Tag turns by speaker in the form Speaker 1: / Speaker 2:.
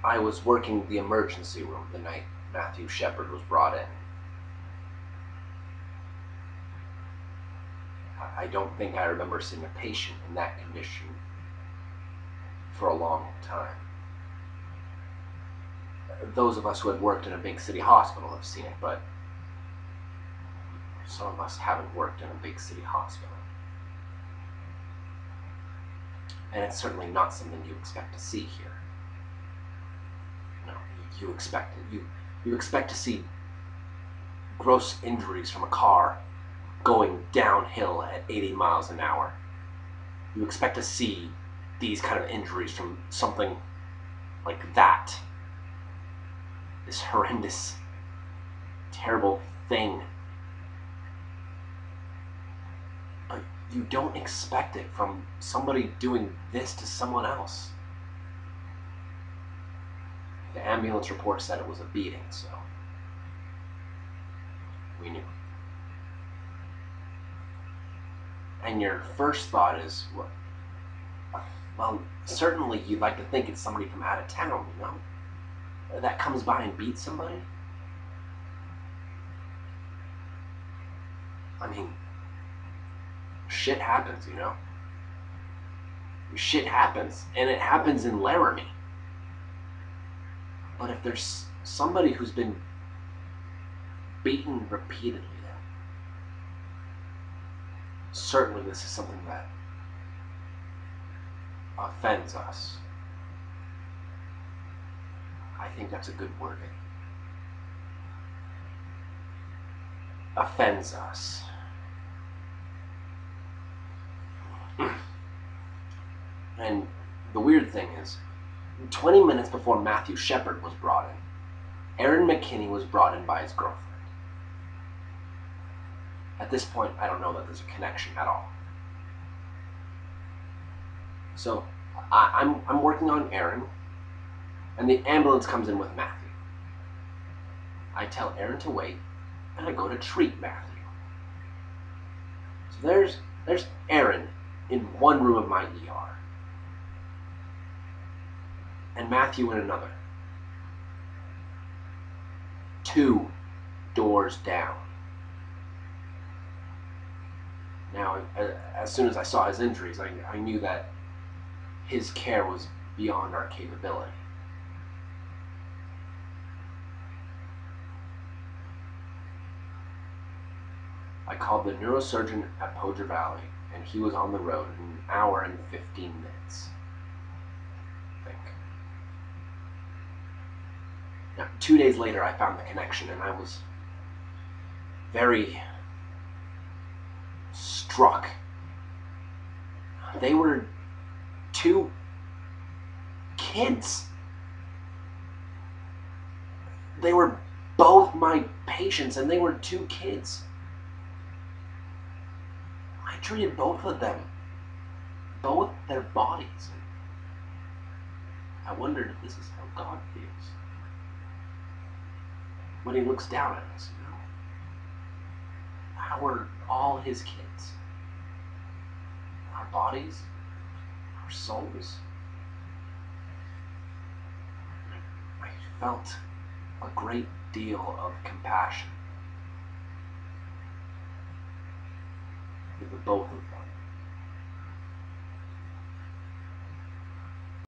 Speaker 1: I was working the emergency room the night Matthew Shepard was brought in. I don't think I remember seeing a patient in that condition for a long time. Those of us who had worked in a big city hospital have seen it, but some of us haven't worked in a big city hospital. And it's certainly not something you expect to see here. No, you expect it. You expect to see gross injuries from a car going downhill at 80 miles an hour. You expect to see these kind of injuries from something like that. This horrendous, terrible thing. But you don't expect it from somebody doing this to someone else. The ambulance report said it was a beating, so we knew. And your first thought is, well, certainly you'd like to think it's somebody from out of town, you know? That comes by and beats somebody. I mean, shit happens, you know? Shit happens, and it happens in Laramie. But if there's somebody who's been beaten repeatedly, then certainly this is something that offends us. I think that's a good wording. Offends us. And the weird thing is, 20 minutes before Matthew Shepard was brought in, Aaron McKinney was brought in by his girlfriend. At this point, I don't know that there's a connection at all. So, I'm working on Aaron, and the ambulance comes in with Matthew. I tell Aaron to wait, and I go to treat Matthew. So there's Aaron in one room of my ER. And Matthew in another. 2 doors down. Now, as soon as I saw his injuries, I knew that his care was beyond our capability. I called the neurosurgeon at Poger Valley, and he was on the road in an hour and 15 minutes. I think. Now, 2 days later, I found the connection, and I was very struck. They were 2 kids. They were both my patients, and they were 2 kids. I treated both of them, both their bodies. I wondered if this is how God feels when he looks down at us, you know? How are all his kids? Our bodies? Our souls? I felt a great deal of compassion for the both of them.